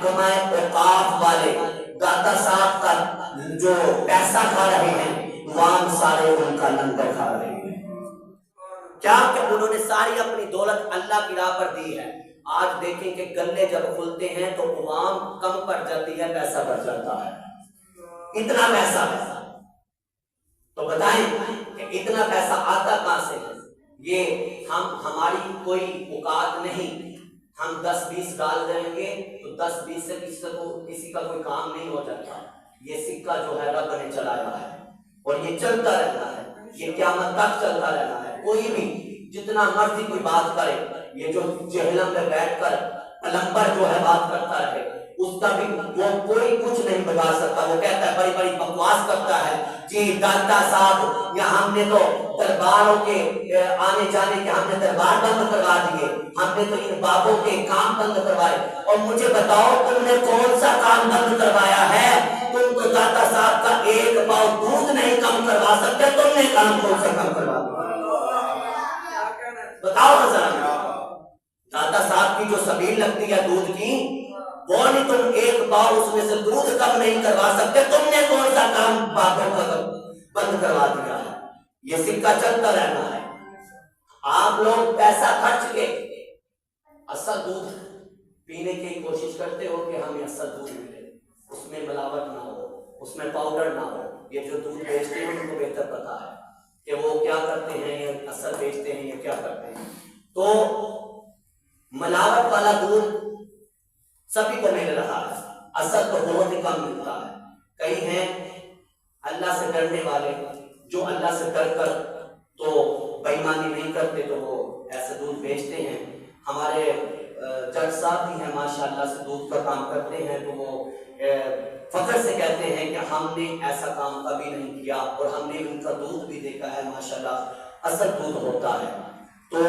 کمائے اوقاف والے داتا صاحب کا جو پیسہ کھا رہے ہیں، عوام سارے ان کا لنگر کھا رہے ہیں۔ کیا کہ انہوں نے ساری اپنی دولت اللہ کی راہ پر دی ہے۔ آج دیکھیں کہ گلے جب کھلتے ہیں تو عوام کم پڑ جاتی ہے، پیسہ بڑھ جاتا ہے۔ اتنا پیسہ تو بتائیں کہ اتنا پیسہ آتا کہاں سے؟ یہ ہماری کوئی اوقات نہیں، ہم 10-20 ڈال دیں گے تو 10-20 سے کسی کا کوئی کام نہیں ہو جاتا۔ یہ سکہ جو ہے رب نے چلایا ہے اور یہ چلتا رہتا ہے، یہ قیامت تک چلتا رہتا ہے۔ کوئی بھی جتنا مرضی کوئی بات کرے، یہ جو جہنم میں بیٹھ کر پلمبر جو ہے بات کرتا رہے، اس کا بھی وہ کوئی کچھ نہیں بتا سکتا۔ وہ کہتا ہے، بڑی بڑی بکواس کرتا ہے، جی داتا صاحب یا ہم نے تو درباروں کے آنے جانے کے ہم نے دربار بند کروا دیے، ہم نے تو ان بابوں کے کام بند کروائے۔ اور مجھے بتاؤ تم نے کون سا کام بند کروایا ہے؟ تم تو داتا صاحب کا ایک پاؤ دودھ نہیں کم کروا سکتے، تم نے کام کون سا کم کروا دیا؟ بتاؤ ذرا۔ داتا صاحب کی جو سبیل لگتی ہے دودھ کی، وہ نہیں تم ایک پاؤ اس میں سے دودھ کم نہیں کروا سکتے، تم نے کون سا کام باتوں کا بند کروا دیا ہے؟ یہ سکہ چلتا رہنا ہے۔ آپ لوگ پیسہ خرچ کے اصل دودھ پینے کی کوشش کرتے ہو کہ ہمیں اصل دودھ ملے، اس میں ملاوٹ نہ ہو، اس میں پاؤڈر نہ ہو۔ یہ جو دودھ بیچتے ہیں ان کو بہتر پتا ہے کہ وہ کیا کرتے ہیں، یہ اصل بیچتے ہیں، یہ کیا کرتے ہیں۔ تو ملاوٹ والا دودھ سبھی کو مل رہا ہے، اصل تو بہت ہی کم ملتا ہے۔ کئی ہیں اللہ سے ڈرنے والے، جو اللہ سے ڈر کر تو بے ایمانی نہیں کرتے، تو وہ ایسے دودھ بیچتے ہیں۔ ہمارے جج صاحب بھی ہیں ماشاءاللہ سے دودھ کا کام کرتے ہیں، تو وہ فخر سے کہتے ہیں کہ ہم نے ایسا کام کبھی نہیں کیا اور ہم نے ان کا دودھ بھی دیکھا ہے، ماشاءاللہ اصل دودھ ہوتا ہے۔ تو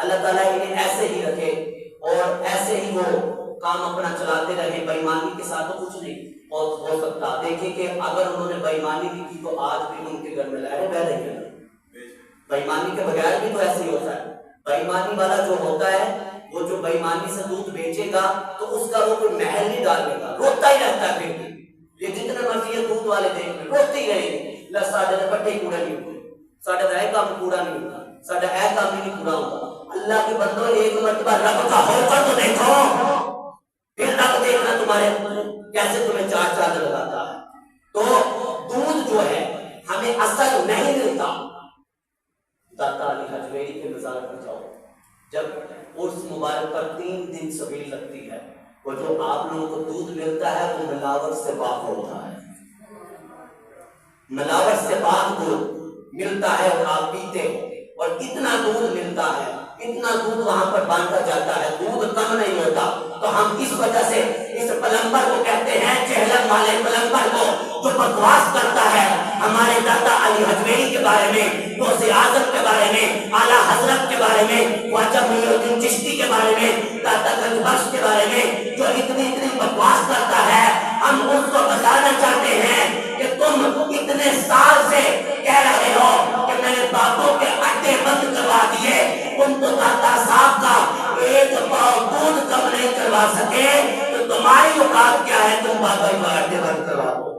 اللہ تعالیٰ انہیں ایسے ہی رکھے اور ایسے ہی وہ کام اپنا چلاتے رہے، بے ایمانی کے ساتھ تو کچھ نہیں ہو سکتا۔ دیکھیں کہ اگر انہوں نے بے ایمانی بھی کی تو آج بھی ان کے گھر میں لہریں بہ رہی ہیں۔ بے ایمانی کے بغیر بھی تو ایسے ہی ہوتا ہے۔ بے ایمانی والا جو ہوتا ہے، وہ جو بے ایمانی سے دودھ بیچے گا تو اس کا وہ کوئی محل نہیں ڈالے گا، روتا ہی رہتا ہے۔ پھر یہ جتنے مرضی یہ دودھ والے دیکھ لیں، روتے ہی رہیں گے، لہ ساڈے نے پٹے کوڑا نہیں ہوتے، ساڈا رہ کام پورا نہیں ہوتا، ساڈا اے کام نہیں پورا ہوتا۔ اللہ کے بندوں ایک مرتبہ رب کا ہو کر تو دیکھو، پھر رب دیکھنا تمہارے کیسے تمہیں چار چادر لگاتا ہے۔ تو دودھ جو ہے ہمیں اصل نہیں ملتا۔ داتا علی حجویری کے مزار پر جاؤ، جب عرس مبارک پر 3 دن سبیل لگتی ہے، وہ جو آپ لوگوں کو دودھ ملتا ہے وہ ملاوٹ سے پاک ہوتا ہے، ملاوٹ سے پاک دودھ ملتا ہے اور آپ پیتے ہو، اور اتنا دودھ ملتا ہے، اتنا دودھ وہاں پر باندھا جاتا ہے، دودھ کم نہیں ہوتا۔ تو ہم اس وجہ سے اس پلمبر کو کہتے ہیں، جہلم والے پلمبر کو جو بکواس کرتا ہے ہمارے داتا علی حجویری کے بارے میں، غوث اعظم کے بارے میں، اعلیٰ حضرت کے بارے میں، خواجہ معین الدین چشتی کے بارے میں، داتا گنج بخش کے بارے میں، جو اتنی بکواس کرتا ہے، ہم اس کو بتانا چاہتے ہیں کہ تم اتنے سال سے کہہ رہے ہو کہ میں نے بابوں کے اڈے بند کروا دیے، تم تو داتا صاحب کا ایک پاؤ دودھ کم نہیں کروا سکے، تو تمہاری اوقات کیا ہے تم بابا کے اڈے بند کروا دو؟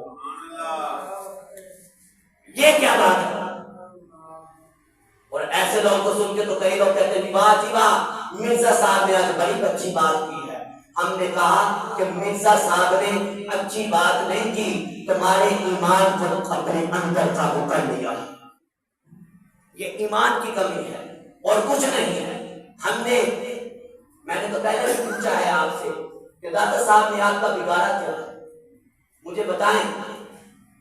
یہ کیا بات ہے؟ اور ایسے لوگوں کو سن کے تو کئی لوگ کہتے ہیں واہ جی واہ، مرزا صاحب نے آج بڑی اچھی بات کی ہے۔ ہم نے کہا کہ مرزا صاحب نے اچھی بات نہیں کی، تمہارے ایمان کو اپنے اندر قابو کر لیا، یہ ایمان کی کمی ہے اور کچھ نہیں ہے۔ میں نے تو پہلے بھی پوچھا ہے آپ سے کہ داتا صاحب نے آپ کا بگاڑا کیا ہے؟ مجھے بتائیں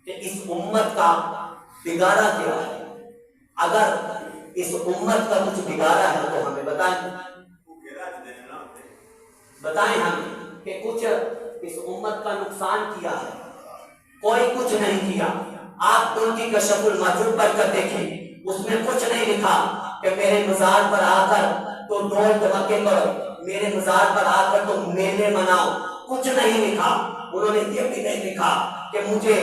کہ اس امت کا بگاڑا کیا ہے؟ اگر اس امت کا کچھ بگاڑا ہے تو ہمیں بتائیں ہمیں کہ کچھ اس امت کا نقصان کیا ہے۔ کوئی کچھ نہیں کیا۔ آپ ان کی کشف المحجوب پڑھ کر دیکھیں، اس میں کچھ نہیں لکھا کہ میرے مزار پر آ کر تو ڈھول دھماکے کرو، میرے مزار پر آ کر تو میلے مناؤ، کچھ نہیں لکھا۔ انہوں نے یہ بھی نہیں لکھا کہ مجھے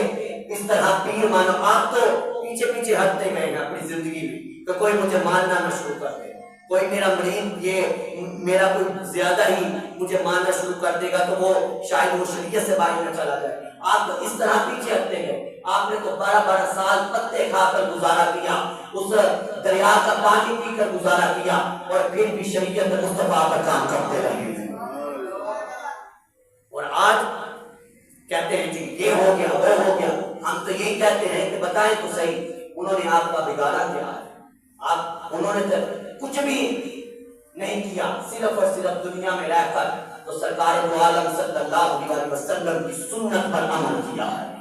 اس طرح پیر مانو۔ آپ تو پیچھے پیچھے ہٹتے گئے ہیں اپنی زندگی میں کہ کوئی مجھے ماننا نہ شروع کر دے، کوئی میرا مرید یہ میرا کوئی زیادہ ہی مجھے ماننا شروع کر دے گا تو وہ شاید وہ شریعت سے باہر نہ چلا جائے. آپ تو اس طرح پیچھے ہٹتے ہیں. آپ نے تو 12 سال پتے کھا کر گزارا کیا, اس دریا کا پانی پی کر گزارا کیا, اور پھر بھی شریعت مصطفیٰ پر کام کرتے رہے. اور آج کہتے ہیں جی یہ ہو گیا وہ ہو گیا. ہم تو یہی کہتے ہیں کہ بتائیں تو صحیح, انہوں نے آپ کا بگاڑا کیا ہے؟ انہوں نے کچھ بھی نہیں کیا, صرف اور صرف دنیا میں رہ کر تو سرکار دو عالم صلی اللہ علیہ وسلم کی سنت پر عمل کیا ہے.